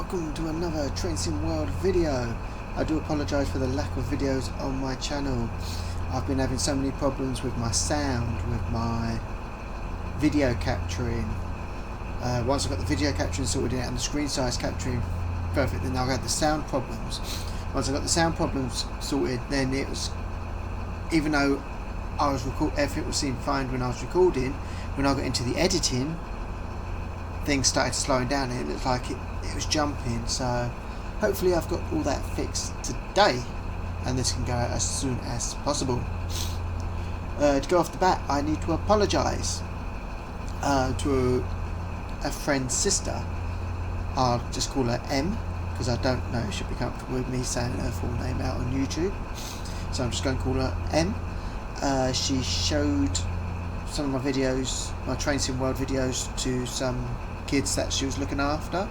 welcome to another Train Sim World video. I do apologise for the lack of videos on my channel. I've been having so many problems with my sound, with my video capturing. Once I got the video capturing sorted out and the screen size capturing perfect, then I had the sound problems. Once I got the sound problems sorted, then it was, even though I was everything was seemed fine when I was recording, when I got into the editing, things started slowing down and it looked like it was jumping. So hopefully I've got all that fixed today and this can go out as soon as possible. To go off the bat, I need to apologise to a friend's sister. I'll just call her M because I don't know if she'll be comfortable with me saying her full name out on YouTube, so I'm just going to call her M. She showed some of my videos, my Train Sim World videos, to some kids that she was looking after,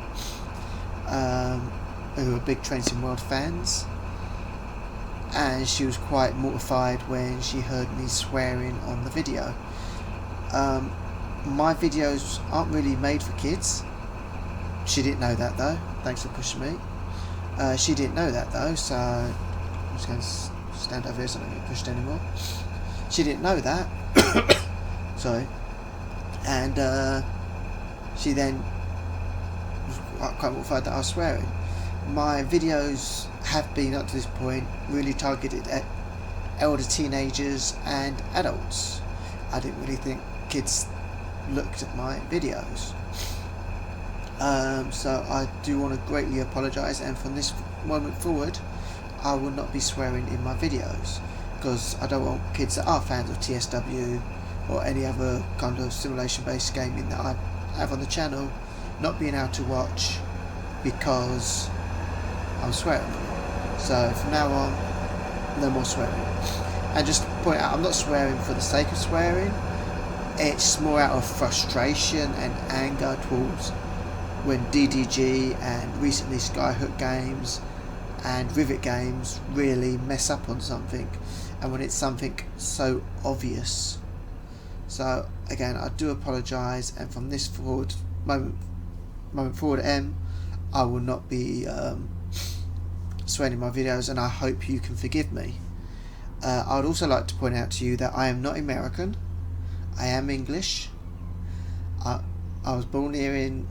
who are big Train Sim World fans, and she was quite mortified when she heard me swearing on the video. My videos aren't really made for kids. She didn't know that though. Thanks for pushing me. She didn't know that though, so I'm just going to stand over here so I don't get pushed anymore. She didn't know that. Sorry. And she then was quite mortified that I was swearing. My videos have been up to this point really targeted at elder teenagers and adults. I didn't really think kids looked at my videos. So I do want to greatly apologise, and from this moment forward I will not be swearing in my videos, because I don't want kids that are fans of TSW or any other kind of simulation based gaming that I have on the channel not being able to watch because I'm swearing. So from now on, no more swearing. And just to point out, I'm not swearing for the sake of swearing. It's more out of frustration and anger towards when DDG and recently Skyhook Games and Rivet Games really mess up on something, and when it's something so obvious. So again, I do apologise, and from this moment forward, M, I will not be swearing in my videos, and I hope you can forgive me. I would also like to point out to you that I am not American. I am English. I was born here in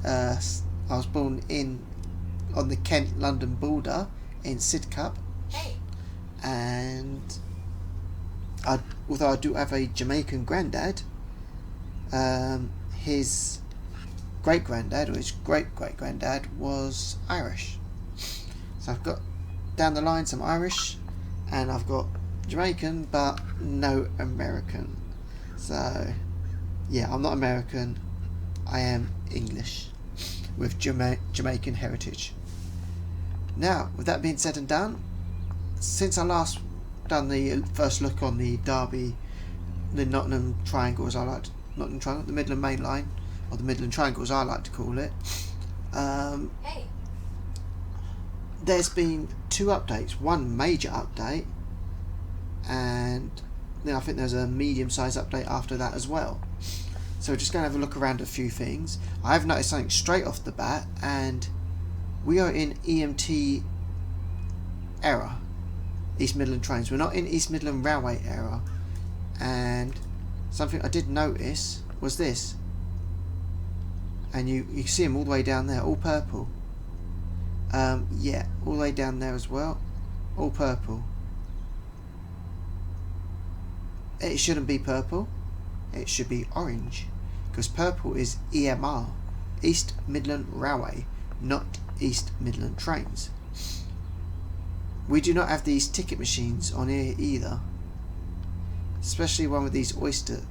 on the Kent-London border in Sidcup. Hey. And although I do have a Jamaican granddad, his great granddad, or his great great granddad, was Irish. So I've got down the line some Irish, and I've got Jamaican, but no American. So yeah, I'm not American. I am English with Jamaican heritage. Now, with that being said and done, since I last done the first look on the Derby, the Nottingham Triangle, as I like to, Nottingham Triangle, the Midland Mainline, or the Midland Triangle as I like to call it, Hey. There's been two updates. One major update, and then I think there's a medium-sized update after that as well. So we're just going to have a look around at a few things. I have noticed something straight off the bat, and we are in EMT era, East Midland Trains. We're not in East Midland Railway era. And something I did notice was this, and you can see them all the way down there, all purple. Yeah, all the way down there as well, all purple. It shouldn't be purple, it should be orange, because purple is EMR, East Midland Railway, not East Midland Trains. We do not have these ticket machines on here either, especially one with these oyster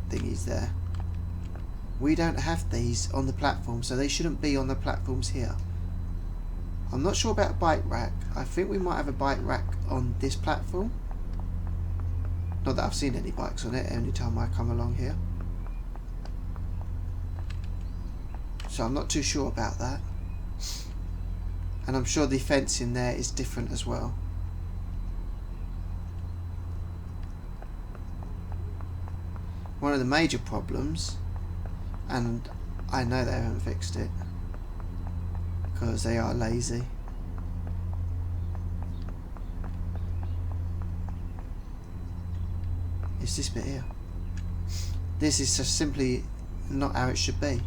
thingies there. We don't have these on the platform, so they shouldn't be on the platforms here. I'm not sure about a bike rack. I think we might have a bike rack on this platform. Not that I've seen any bikes on it any time I come along here, so I'm not too sure about that. And I'm sure the fence in there is different as well. One of the major problems, and I know they haven't fixed it, because they are lazy. It's this bit here. This is just simply not how it should be.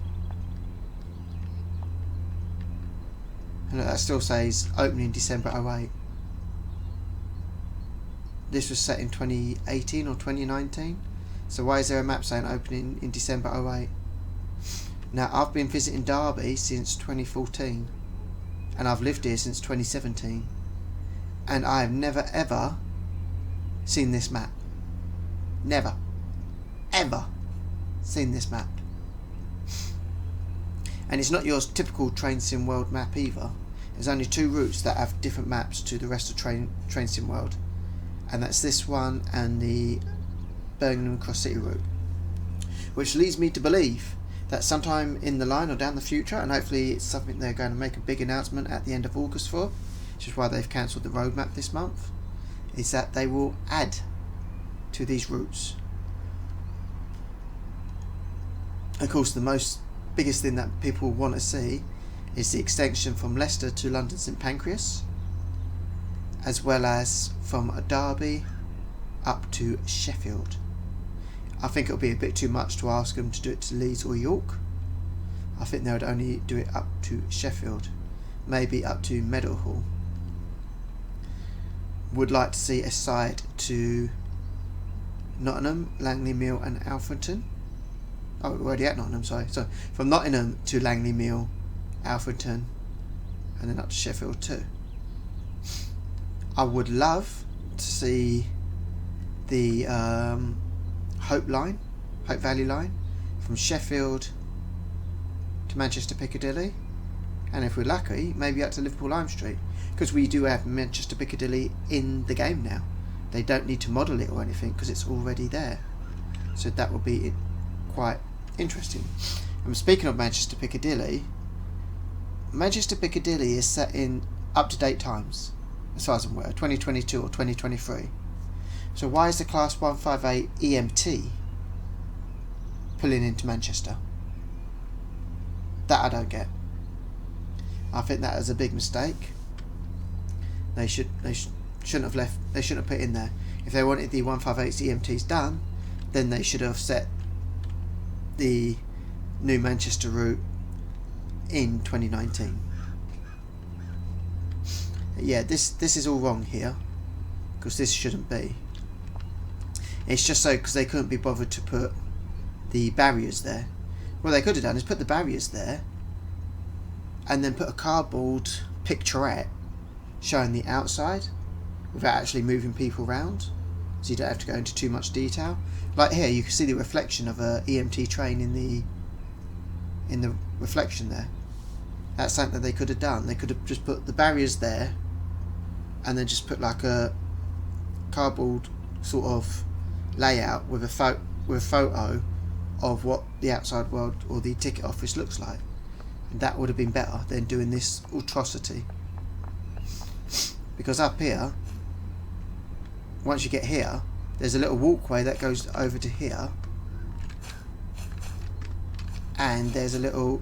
And that still says opening December 08. This was set in 2018 or 2019. So why is there a map saying opening in December 08? Now, I've been visiting Derby since 2014, and I've lived here since 2017, and I have never ever seen this map. Never, ever seen this map. And it's not your typical Train Sim World map either. There's only two routes that have different maps to the rest of Train Sim World, and that's this one and the Birmingham Cross City route, which leads me to believe that sometime in the line or down the future, and hopefully it's something they're going to make a big announcement at the end of August for, which is why they've cancelled the roadmap this month, is that they will add to these routes. Of course, the biggest thing that people want to see is the extension from Leicester to London St Pancras, as well as from Derby up to Sheffield. I think it'll be a bit too much to ask them to do it to Leeds or York. I think they would only do it up to Sheffield, maybe up to Meadowhall. Would like to see a side to Nottingham, Langley Mill and Alfreton. Oh, we're already at Nottingham, sorry. So from Nottingham to Langley Mill, Alfreton, and then up to Sheffield too. I would love to see the Hope Valley line from Sheffield to Manchester Piccadilly, and if we're lucky, maybe up to Liverpool Lime Street, because we do have Manchester Piccadilly in the game now. They don't need to model it or anything because it's already there, so that would be quite interesting. And speaking of Manchester Piccadilly is set in up-to-date times as far as I'm aware, 2022 or 2023. So why is the Class 158 EMT pulling into Manchester? That I don't get. I think that is a big mistake. They shouldn't have left. They shouldn't have put in there. If they wanted the 158's EMTs done, then they should have set the new Manchester route in 2019. Yeah, this is all wrong here, because this shouldn't be. It's just so because they couldn't be bothered to put the barriers there. What they could have done is put the barriers there and then put a cardboard picturette showing the outside without actually moving people around, so you don't have to go into too much detail. Like here, you can see the reflection of a EMT train in the reflection there. That's something that they could have done. They could have just put the barriers there and then just put like a cardboard sort of layout with a photo of what the outside world or the ticket office looks like, and that would have been better than doing this atrocity. Because up here, once you get here, there's a little walkway that goes over to here, and there's a little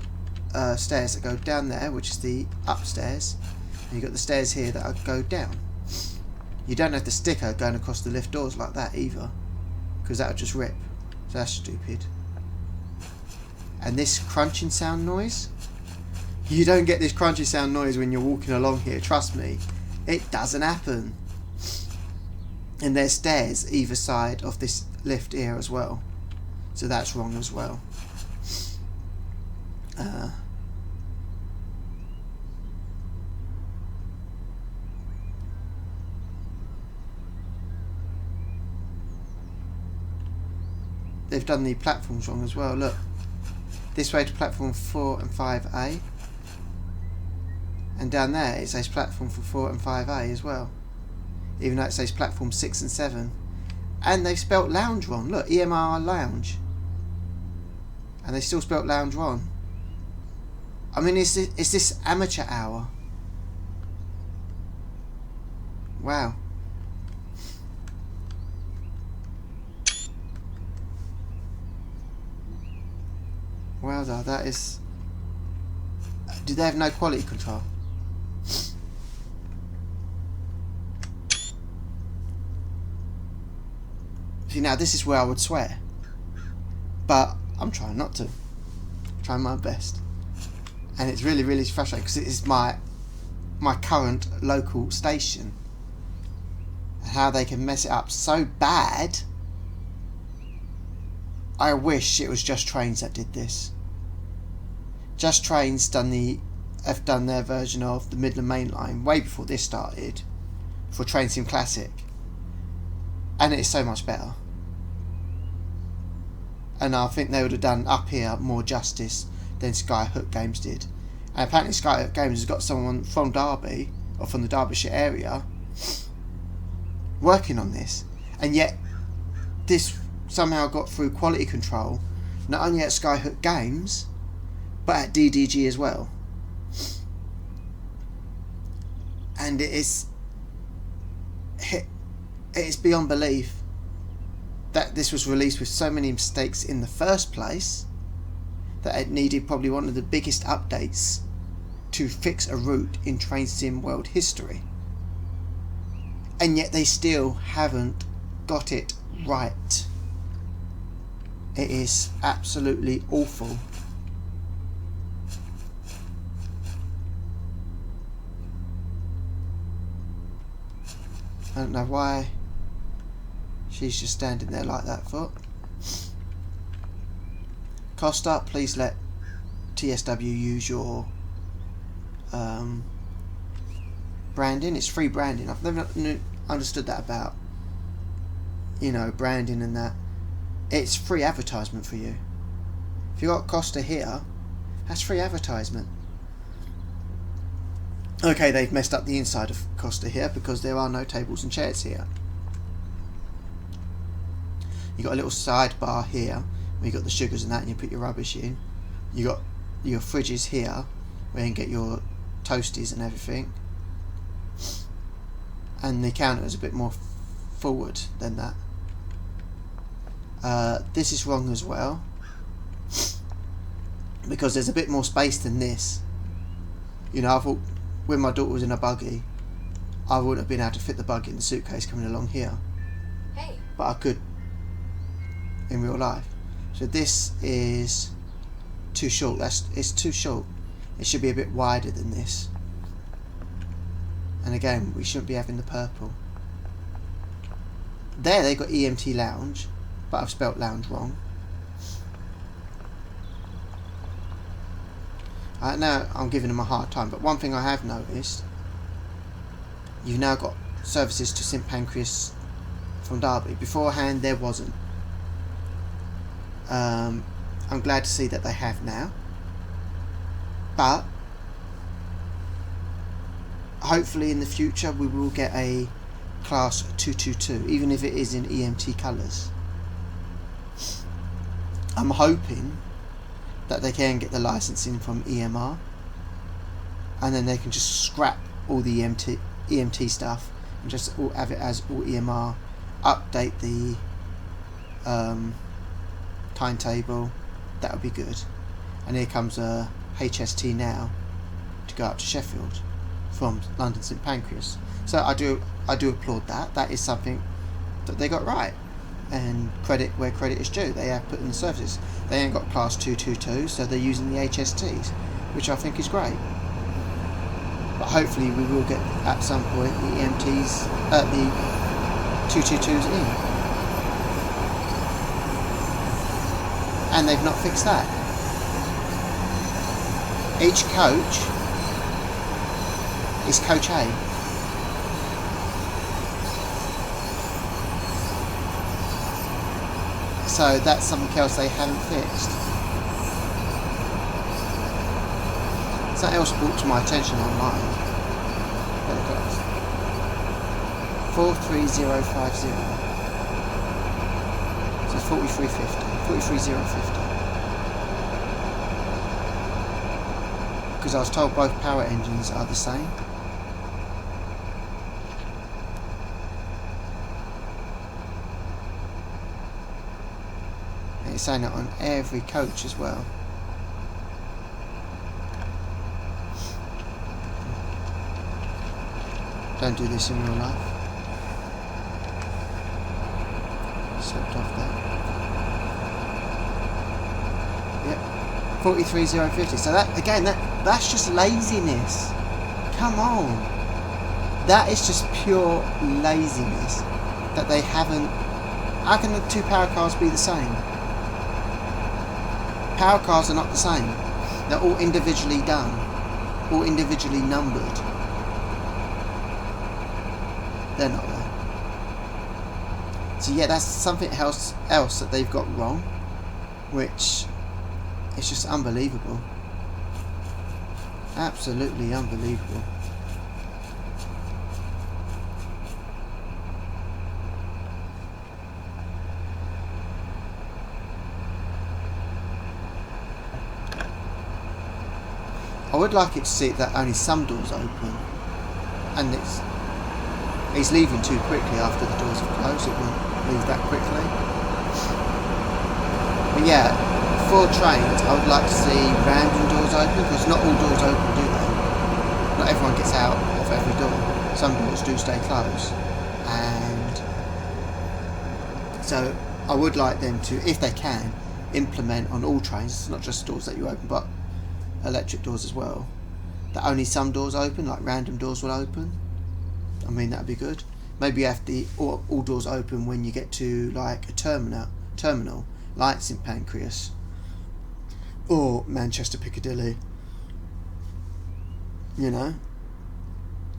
stairs that go down there, which is the upstairs, and you've got the stairs here that go down. You don't have the sticker going across the lift doors like that either, because that would just rip. So that's stupid. And this crunching sound noise, you don't get this crunchy sound noise when you're walking along here, trust me. It doesn't happen. And there's stairs either side of this lift here as well, so that's wrong as well. They've done the platforms wrong as well. Look, this way to platform 4 and 5A, and down there it says platform for 4 and 5A as well, even though it says platform 6 and 7. And they've spelt lounge wrong. Look, EMR lounge, and they still spelt lounge wrong. I mean, is this amateur hour? Wow. Wow, that is Do they have no quality control? See, now this is where I would swear, but I'm trying not to. I'm trying my best, and it's really, really frustrating because it is my current local station, and how they can mess it up so bad. I wish it was Just Trains that did this. Just Trains have done their version of the Midland Mainline way before this started for Train Sim Classic, and it's so much better. And I think they would have done up here more justice than Skyhook Games did. And apparently Skyhook Games has got someone from Derby, or from the Derbyshire area, working on this, and yet this somehow got through quality control, not only at Skyhook Games, but at DDG as well. And it's beyond belief that this was released with so many mistakes in the first place that it needed probably one of the biggest updates to fix a route in Train Sim World history. And yet they still haven't got it right. It is absolutely awful. I don't know why she's just standing there like that for. Costa, please let TSW use your branding. It's free branding. I've never understood that about, branding and that. It's free advertisement for you. If you got Costa here, that's free advertisement. Okay, they've messed up the inside of Costa here because there are no tables and chairs here. You got a little sidebar here where you got the sugars and that, and you put your rubbish in. You got your fridges here where you can get your toasties and everything. And the counter is a bit more forward than that. This is wrong as well because there's a bit more space than this. I thought when my daughter was in a buggy, I wouldn't have been able to fit the buggy in the suitcase coming along here. Hey. But I could in real life. So this is too short. It's too short. It should be a bit wider than this. And again, we shouldn't be having the purple. There they got EMT Lounge, but I've spelt lounge wrong. Now I'm giving them a hard time, but one thing I have noticed, you've now got services to St Pancras from Derby. Beforehand there wasn't. I'm glad to see that they have now, but hopefully in the future we will get a class 222, even if it is in EMT colours. I'm hoping that they can get the licensing from EMR, and then they can just scrap all the EMT stuff and just have it as all EMR, update the timetable. That would be good. And here comes a HST now to go up to Sheffield from London St Pancras. So I do applaud that. That is something that they got right, and credit where credit is due. They have put in the services. They ain't got class 222, so they're using the HSTs, which I think is great. But hopefully we will get at some point the EMTs, the 222s in. And they've not fixed that. Each coach is coach A. So that's something else they haven't fixed. Something else brought to my attention online. 43050. So 43050. Because I was told both power engines are the same. And it's saying it on every coach as well. Don't do this in real life. Slipped off there. Yep. 43,050. So that again, that's just laziness. Come on. That is just pure laziness that they haven't. How can the two power cars be the same? Power cars are not the same. They're all individually done, all individually numbered. They're not there. So yeah, that's something else that they've got wrong, which is just unbelievable. Absolutely unbelievable. I would like it to see that only some doors open, and he's leaving too quickly after the doors have closed. It won't leave that quickly. But yeah, for trains, I would like to see random doors open, because not all doors open, do they? Not everyone gets out of every door. Some doors do stay closed, and so I would like them to, if they can, implement on all trains. It's not just doors that you open, but electric doors as well, that only some doors open, like random doors will open. I mean, that'd be good. Maybe you have all doors open when you get to like a terminal like St Pancras or Manchester Piccadilly, you know,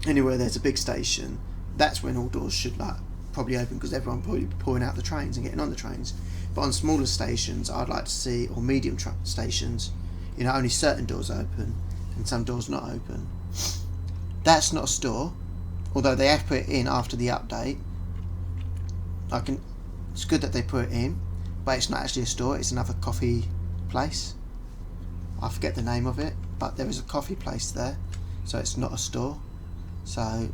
anywhere there's a big station. That's when all doors should like probably open, because everyone probably be pouring out the trains and getting on the trains. But on smaller stations, I'd like to see, or medium stations, you know, only certain doors open and some doors not open. That's not a store, although they have put it in after the update. It's good that they put it in, but it's not actually a store. It's another coffee place. I forget the name of it, but there is a coffee place there, so it's not a store. So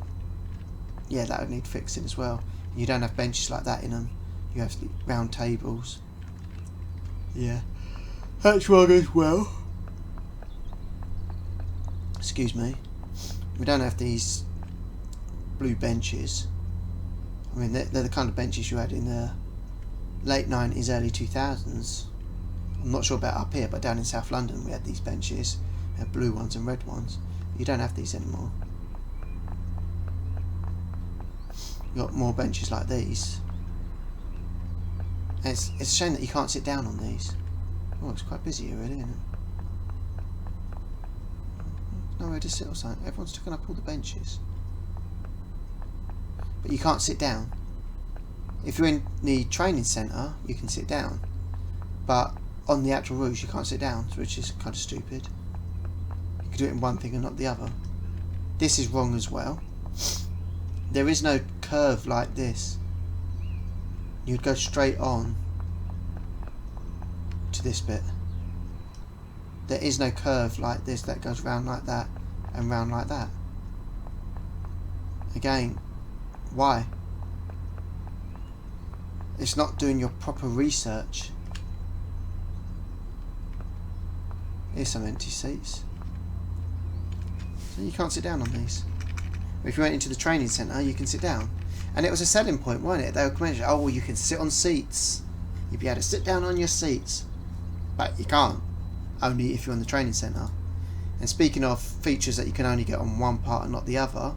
yeah, that would need fixing as well. You don't have benches like that in them. You have round tables. Yeah, that's wrong as well. Excuse me. We don't have these blue benches. I mean, they're the kind of benches you had in the late 90s, early 2000s. I'm not sure about up here, but down in South London we had these benches. We had blue ones and red ones. You don't have these anymore. You've got more benches like these. And it's a shame that you can't sit down on these. Oh, it's quite busy here, really, isn't it? Nowhere to sit or something. Everyone's taken up all the benches. But you can't sit down. If you're in the training centre, you can sit down. But on the actual routes, you can't sit down, which is kind of stupid. You can do it in one thing and not the other. This is wrong as well. There is no curve like this. You'd go straight on to this bit. There is no curve like this that goes round like that and round like that. Again, why? It's not doing your proper research. Here's some empty seats. So you can't sit down on these. If you went into the training centre, you can sit down. And it was a selling point, wasn't it? They were mentioning, oh, well, you can sit on seats. You'd be able to sit down on your seats. But you can't. Only if you're in the training centre. And speaking of features that you can only get on one part and not the other,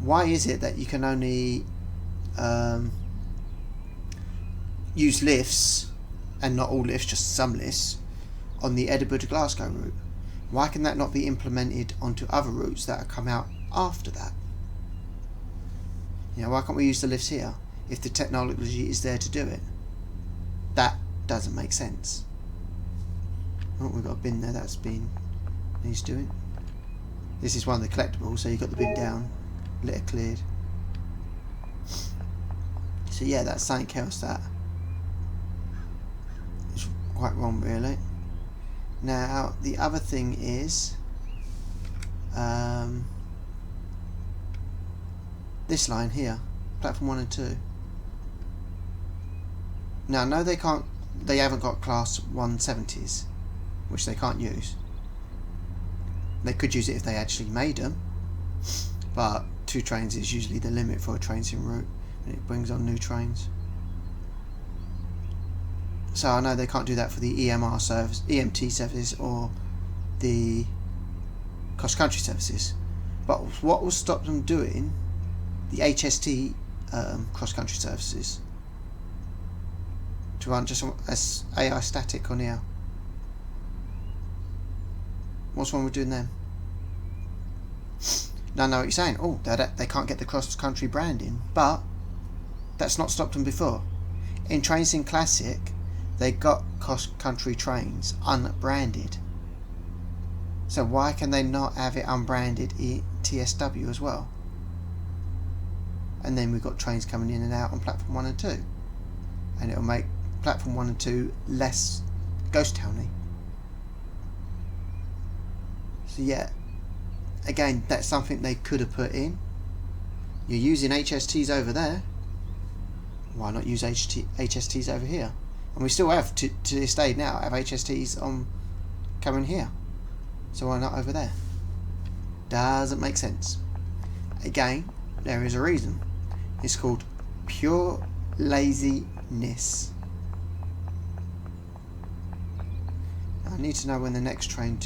why is it that you can only use lifts, and not all lifts, just some lifts, on the Edinburgh to Glasgow route? Why can that not be implemented onto other routes that have come out after that? You know, why can't we use the lifts here if the technology is there to do it? That doesn't make sense. Oh, we've got a bin there that's been needs doing. This is one of the collectibles, so you've got the bin down, litter cleared. So yeah, that's something else that is quite wrong, really. Now the other thing is this line here, platform 1 and 2. Now, no, they can't. They haven't got class 170s, which they can't use. They could use it if they actually made them, but 2 trains is usually the limit for a train sim route, and it brings on new trains. So I know they can't do that for the EMR service, EMT services, or the cross-country services. But what will stop them doing the HST cross-country services to run just as AI static on here? What's wrong with doing them? Now I know what you're saying. Oh, they can't get the cross-country branding, but that's not stopped them before. In Train Sim Classic, they got cross-country trains unbranded. So why can they not have it unbranded in TSW as well? And then we've got trains coming in and out on platform 1 and 2, and it'll make platform 1 and 2 less ghost towny. So yeah, again, that's something they could have put in. You're using HSTs over there, why not use HSTs over here? And we still have, to this day now, have HSTs on coming here. So why not over there? Doesn't make sense. Again, there is a reason. It's called pure laziness. I need to know when the next train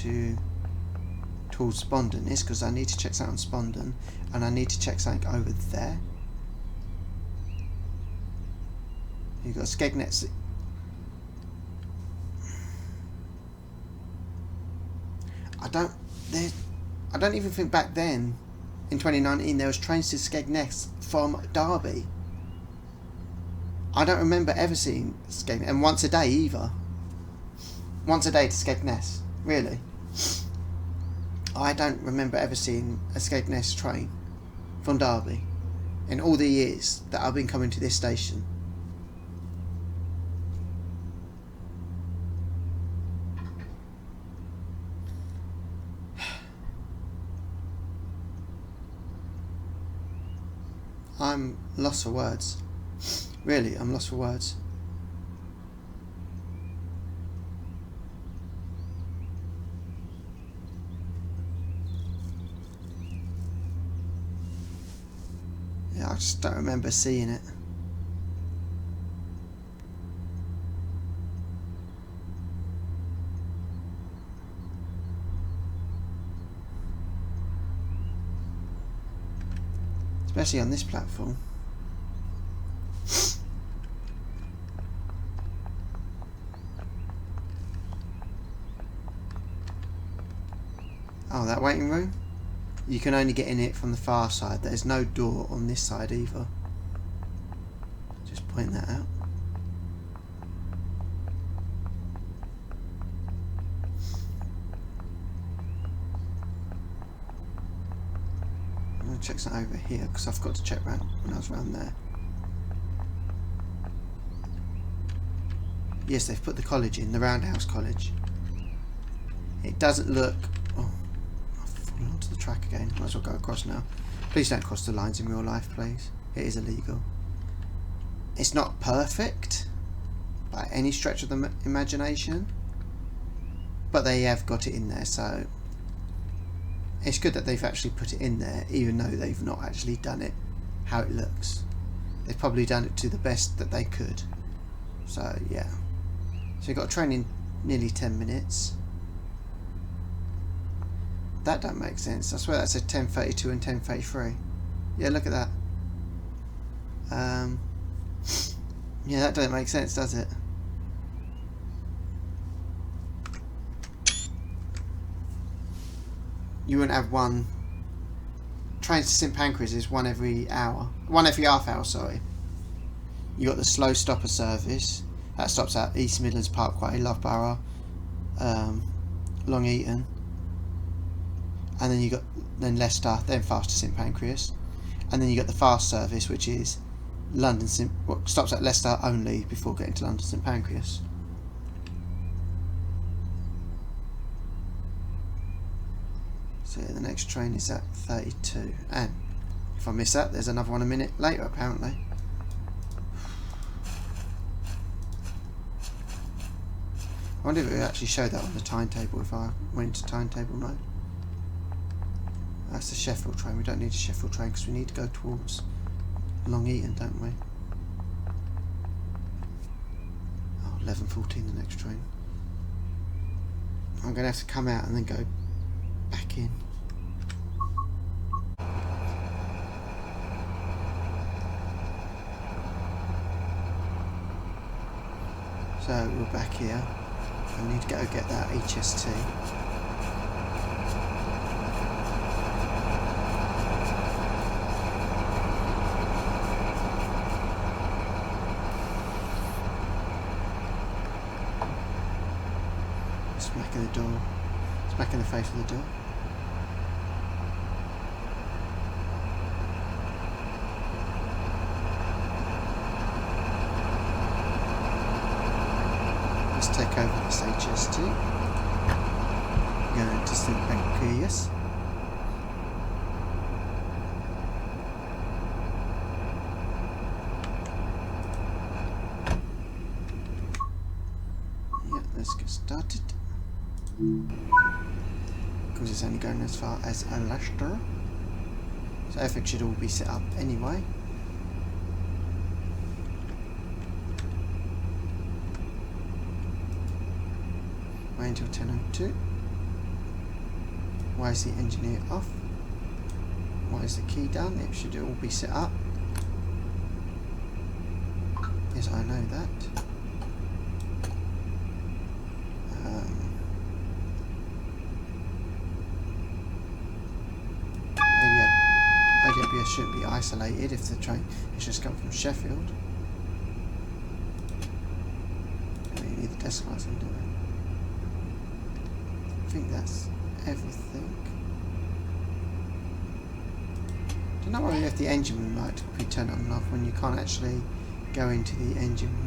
towards Spondon is, because I need to check something on Spondon, and I need to check something over there. You've got Skegness. I don't even think back then, in 2019, there was trains to Skegness from Derby. I don't remember ever seeing Skegness, and once a day either. Once a day to Skegness, really. I don't remember ever seeing a Skegness train from Derby in all the years that I've been coming to this station. I'm lost for words. Really, I'm lost for words. Yeah, I just don't remember seeing it. Especially on this platform. Oh, that waiting room? You can only get in it from the far side. There's no door on this side either. Just point that out. Check something over here, because I forgot to check round when I was around there. Yes, they've put the college in, the Roundhouse College. It doesn't look... Oh, I've fallen onto the track again. Might as well go across now. Please don't cross the lines in real life, please. It is illegal. It's not perfect by any stretch of the imagination, but they have got it in there, so it's good that they've actually put it in there, even though they've not actually done it how it looks. They've probably done it to the best that they could. So yeah. So you've got a train in nearly 10 minutes. That don't make sense. I swear that said 10:32 and 10:33. Yeah, look at that. Yeah, that doesn't make sense, does it? You wouldn't have one. Trains to St Pancras is one every hour. One every half hour, sorry. You got the slow stopper service. That stops at East Midlands Parkway, Loughborough, Long Eaton. And then you got Leicester, then fast to St Pancras. And then you got the fast service, which is London stops at Leicester only before getting to London St Pancras. So yeah, the next train is at 32, and if I miss that, there's another one a minute later apparently. I wonder if it would actually show that on the timetable if I went to timetable mode. That's the Sheffield train. We don't need a Sheffield train because we need to go towards Long Eaton, don't we? Oh, 11:14 the next train. I'm going to have to come out and then go back in. So we're back here. I need to go get that HST. Smack in the door. Smack in the face of the door. Let's take over this HST. Going to St. Pancras. Yeah, let's get started. Because it's only going as far as Leicester, so everything should all be set up anyway. Wait until 10:02. Why is the engineer off? Why is the key done? It should all be set up. Yes, I know that. AWS shouldn't be isolated if the train has just come from Sheffield. We need the desk lights on, do we? I think that's everything. Don't know why we left the engine room light to be turned on and off when you can't actually go into the engine room.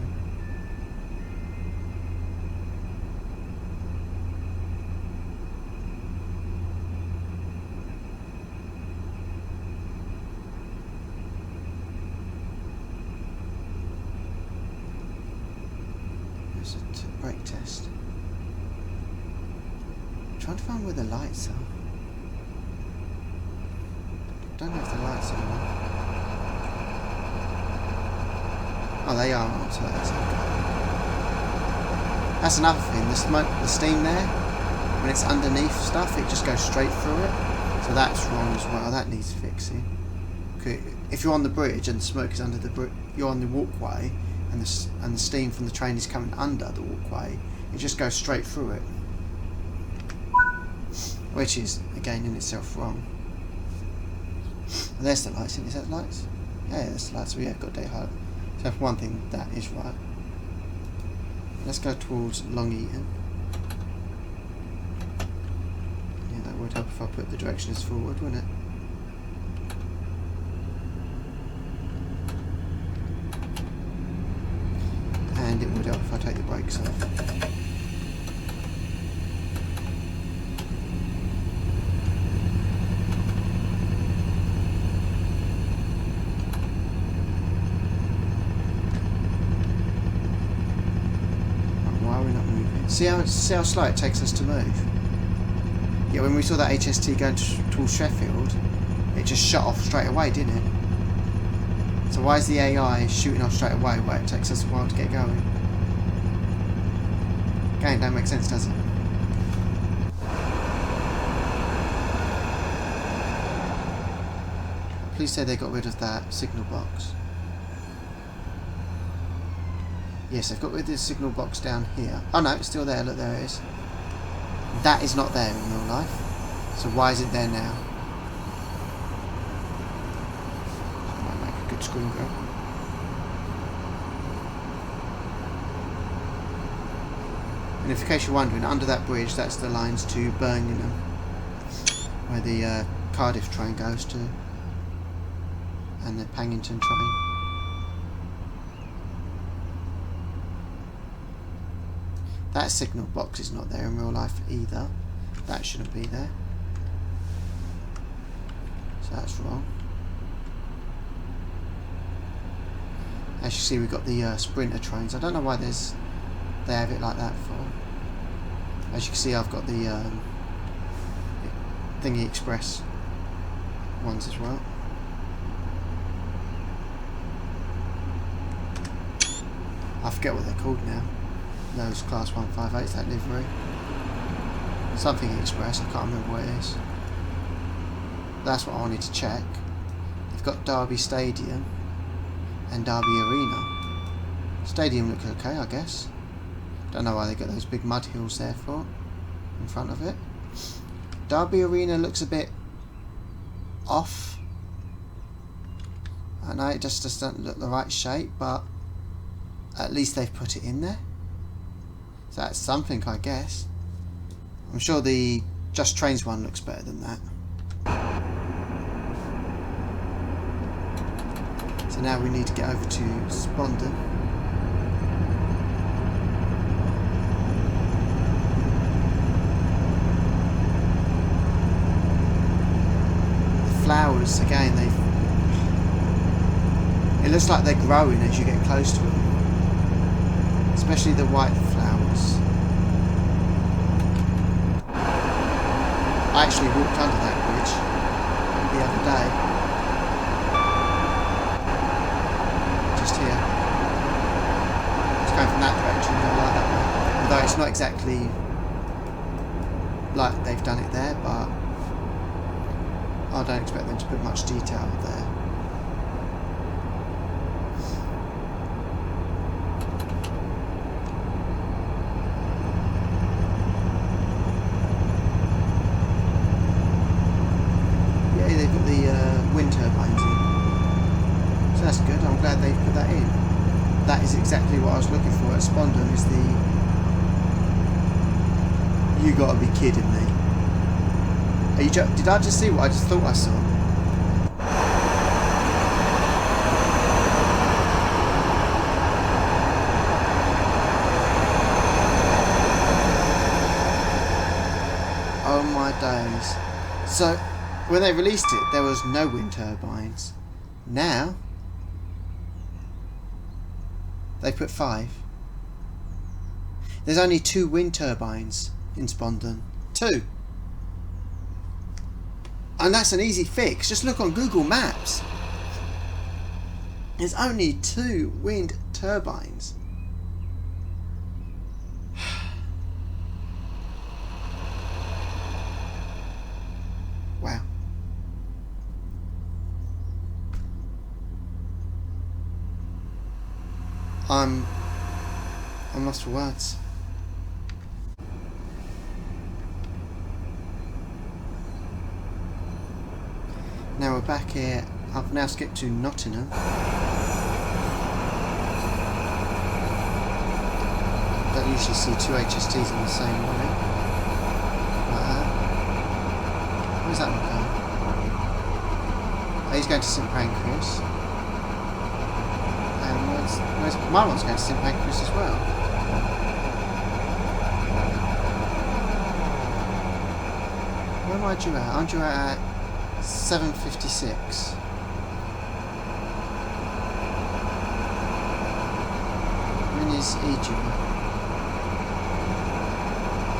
There's a brake test. I'm trying to find where the lights are. Don't know if the lights are on. Oh, they are on, so that's okay. That's another thing, the smoke, the steam there, when it's underneath stuff, it just goes straight through it. So that's wrong as well, that needs fixing. If you're on the bridge and the smoke is under the bridge, you're on the walkway, and the steam from the train is coming under the walkway, it just goes straight through it. Which is, again, in itself wrong. And there's the lights, is that lights? Yeah, there's the lights, so yeah, got day highlight. So for one thing, that is right. Let's go towards Long Eaton. Yeah, that would help if I put the directions forward, wouldn't it? And it would help if I take the brakes off. See how slow it takes us to move? Yeah, when we saw that HST going towards Sheffield, it just shut off straight away, didn't it? So why is the AI shooting off straight away where it takes us a while to get going? Again, don't make sense, does it? Please say they got rid of that signal box. Yes, they've got rid of the signal box down here. Oh no, it's still there. Look, there it is. That is not there in real life. So why is it there now? That might make a good screen grab. And in case you're wondering, under that bridge, that's the lines to Birmingham, where the Cardiff train goes to, and the Paddington train. That signal box is not there in real life either. That shouldn't be there. So that's wrong. As you see, we've got the Sprinter trains. I don't know why they have it like that for. As you can see, I've got the Thingy Express ones as well. I forget what they're called now. Those Class 158s, that livery. Something Express, I can't remember what it is. That's what I wanted to check. They've got Derby Stadium and Derby Arena. Stadium looks okay, I guess. Don't know why they got those big mud hills there for, in front of it. Derby Arena looks a bit off. I know it just doesn't look the right shape, but at least they've put it in there. So that's something, I guess. I'm sure the Just Trains one looks better than that. So now we need to get over to Spondon. The flowers, again, it looks like they're growing as you get close to them. Especially the white flowers. I actually walked under that bridge the other day. Just here. It's going from that direction, go like that way. Although it's not exactly like they've done it there, but I don't expect them to put much detail there. That is exactly what I was looking for at Spondon, is the... You gotta be kidding me. Are you did I just see what I just thought I saw? Oh my days. So, when they released it, there was no wind turbines. Now... they put 5. There's only 2 wind turbines in Spondon. 2. And that's an easy fix. Just look on Google Maps. There's only 2 wind turbines. Wow. I'm lost for words. Now we're back here. I've now skipped to Nottingham. Don't usually see 2 HSTs in the same way. Like that. Where's that one going? Oh, he's going to St Pancras. Where's my one's going to St Pancras as well. Where am I due at? I'm due at 7:56. When is E due?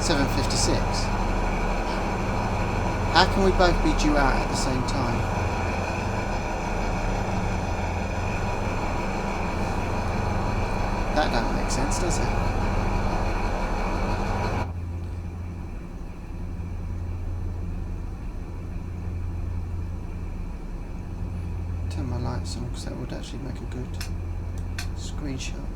7:56. How can we both be due out at the same time? That don't make sense, does it? Turn my lights on because that would actually make a good screenshot.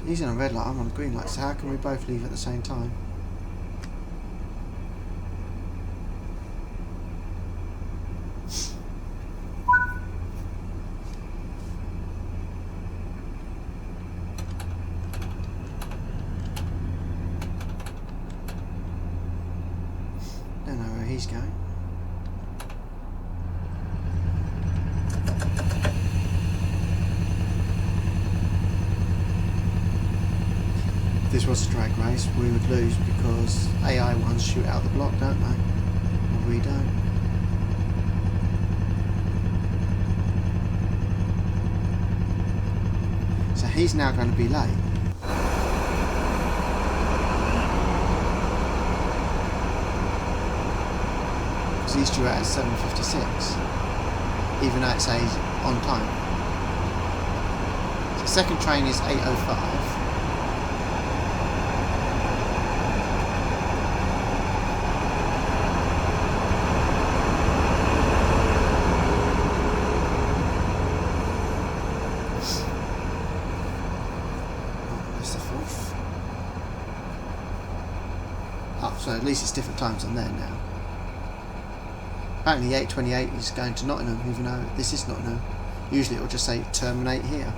He's on a red light, I'm on a green light, so how can we both leave at the same time? this was a drag race, we would lose because AI ones shoot out the block, don't they? Well, we don't. So he's now going to be late. Because he's due out at 7:56, even though it says on time. So the second train is 8:05. So at least it's different times on there now. Apparently 8:28 is going to Nottingham, even though this is Nottingham. Usually it will just say terminate here.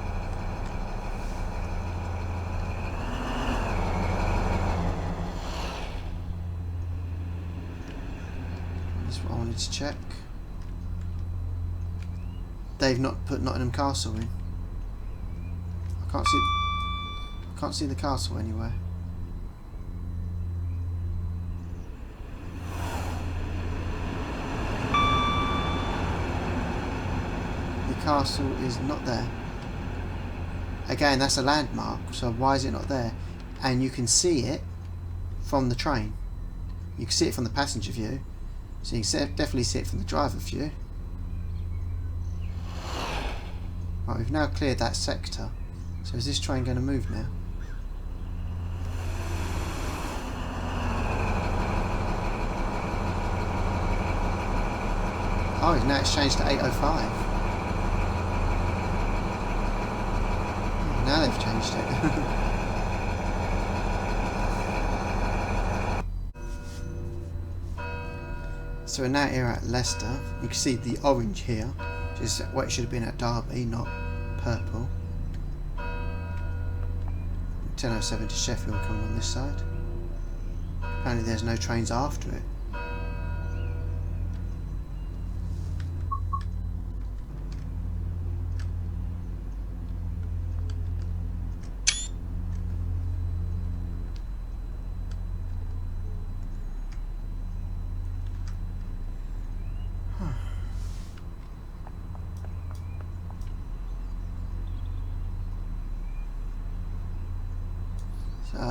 That's what I wanted to check. They've not put Nottingham Castle in. I can't see the castle anywhere. Castle is not there. Again, that's a landmark, so why is it not there? And you can see it from the train. You can see it from the passenger view, so you can definitely see it from the driver view. Right, we've now cleared that sector. So is this train going to move now? Oh, now it's changed to 8:05. Now they've changed it. So we're now here at Leicester. You can see the orange here, which is what it should have been at Derby, not purple. 10:07 to Sheffield coming on this side. Apparently there's no trains after it.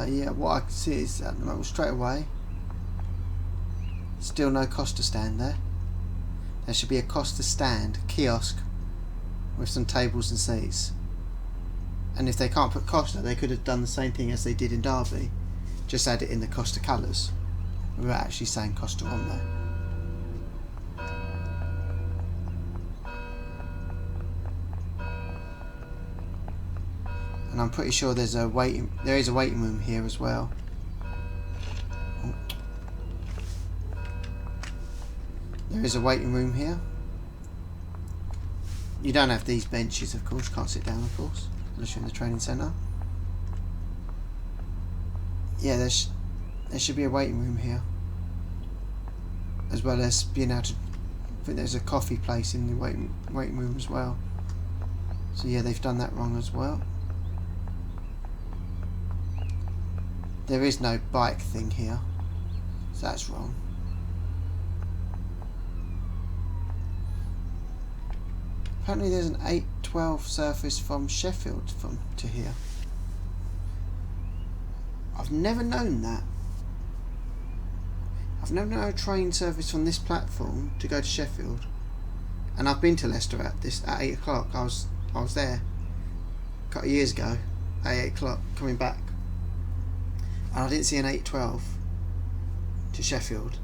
Yeah, what I can see is at the moment straight away, still no Costa stand there. There should be a Costa stand kiosk with some tables and seats. And if they can't put Costa, they could have done the same thing as they did in Derby, just add it in the Costa colours without actually saying Costa on there. And I'm pretty sure there is a waiting room here as well. There is a waiting room here. You don't have these benches, of course. You can't sit down, of course, unless you're in the training centre. Yeah, there should be a waiting room here, as well as being able to. I think there's a coffee place in the waiting room as well. So yeah, they've done that wrong as well. There is no bike thing here, so that's wrong. Apparently there's an 8:12 service from Sheffield to here. I've never known that. I've never known a train service from this platform to go to Sheffield. And I've been to Leicester at 8 o'clock. I was there a couple of years ago at 8 o'clock coming back. And I didn't see an 8:12 to Sheffield.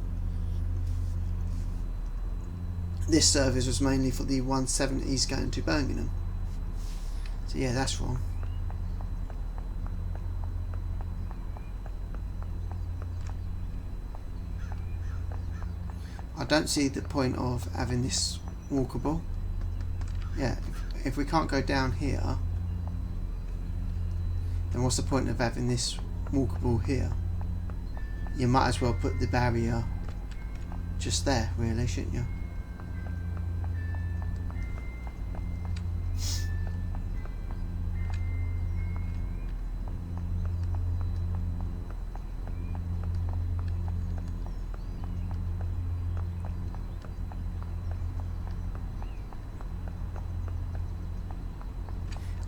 This service was mainly for the 170s going to Birmingham. So yeah, that's wrong. I don't see the point of having this walkable. Yeah, if we can't go down here, then what's the point of having this walkable here? You might as well put the barrier just there, really, shouldn't you?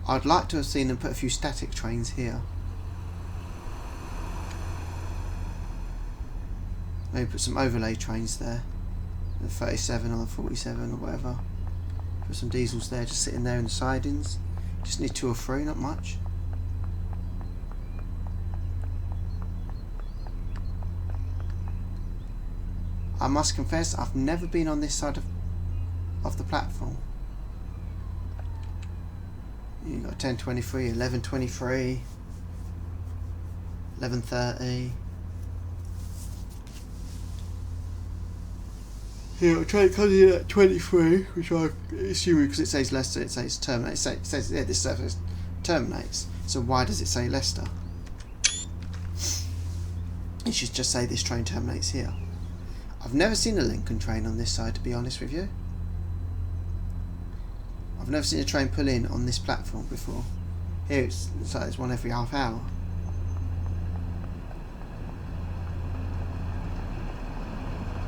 I'd like to have seen them put a few static trains here. Maybe put some overlay trains there. The 37 or the 47 or whatever. Put some diesels there, just sitting there in the sidings. Just need 2 or 3, not much. I must confess, I've never been on this side of the platform. You got 10:23, 11:23, 11:30. Yeah, I'll try and come in at 23, which I assume because it says Leicester, it says terminate. It says yeah, this service terminates. So why does it say Leicester? It should just say this train terminates here. I've never seen a Lincoln train on this side, to be honest with you. I've never seen a train pull in on this platform before. Here it's like there's one every half hour.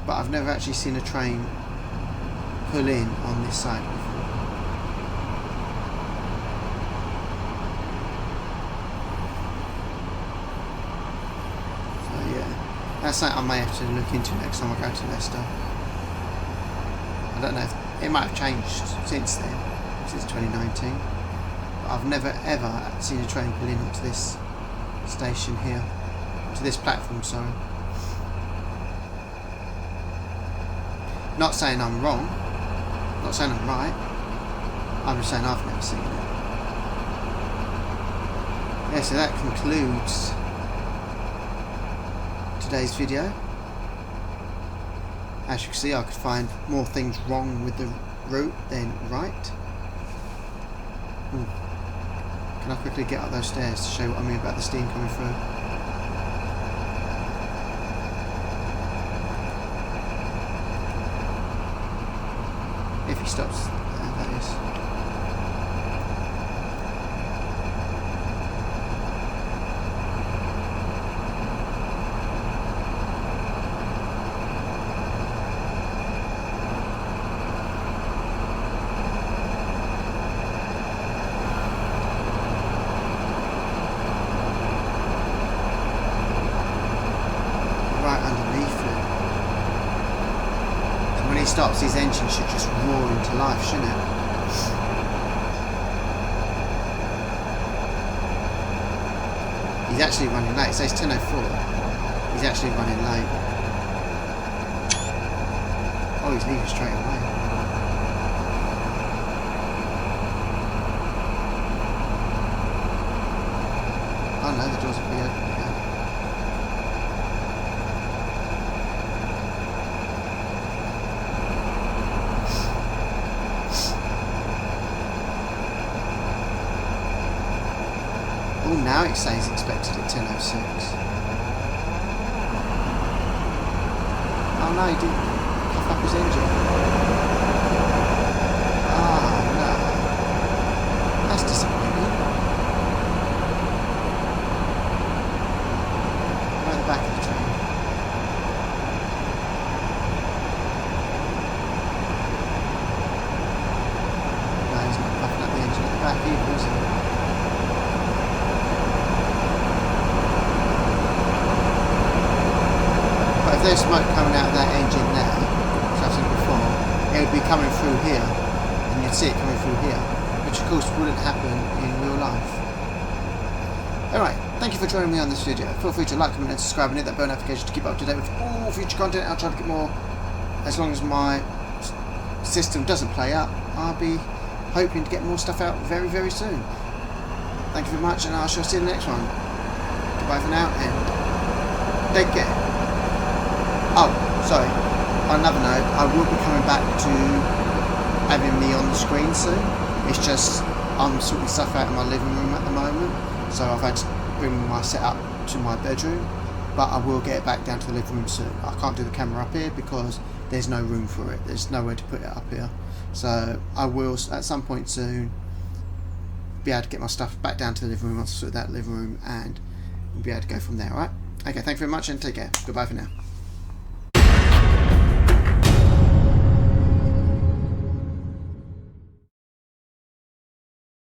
But I've never actually seen a train pull in on this side before. So yeah, that's something I may have to look into next time I go to Leicester. I don't know if it might have changed since then, since 2019. But I've never ever seen a train pull in onto this station here, to this platform, sorry. Not saying I'm wrong, not saying I'm right, I'm just saying I've never seen it. Yeah, so that concludes today's video. As you can see, I could find more things wrong with the route than right. Can I quickly get up those stairs to show you what I mean about the steam coming through? If he stops there, that is. Right underneath it. So when he stops, his engine should just roar into life, shouldn't it? He's actually running late. It says 10:04. He's actually running late. Oh, he's leaving straight away. Oh no, the doors will be open again. Oh, now it says expected at 10:06. Oh no, he didn't cough up his engine. Ah, no. That's disappointing. Right at the back of the train. No, he's not puffing up the engine at the back either, is he? If there's smoke coming out of that engine there, as I've said before, it would be coming through here, and you'd see it coming through here, which of course wouldn't happen in real life. Alright, thank you for joining me on this video. Feel free to like, comment and subscribe and hit that bell notification to keep up to date with all future content. I'll try to get more, as long as my system doesn't play up, I'll be hoping to get more stuff out very, very soon. Thank you very much, and I shall see you in the next one. Goodbye for now, and take care. Oh, sorry. On another note, I will be coming back to having me on the screen soon. It's just I'm sorting stuff out in my living room at the moment, so I've had to bring my setup to my bedroom. But I will get it back down to the living room soon. I can't do the camera up here because there's no room for it. There's nowhere to put it up here. So I will at some point soon be able to get my stuff back down to the living room once I sort that living room, and we'll be able to go from there. Alright? Okay, thank you very much and take care. Goodbye for now.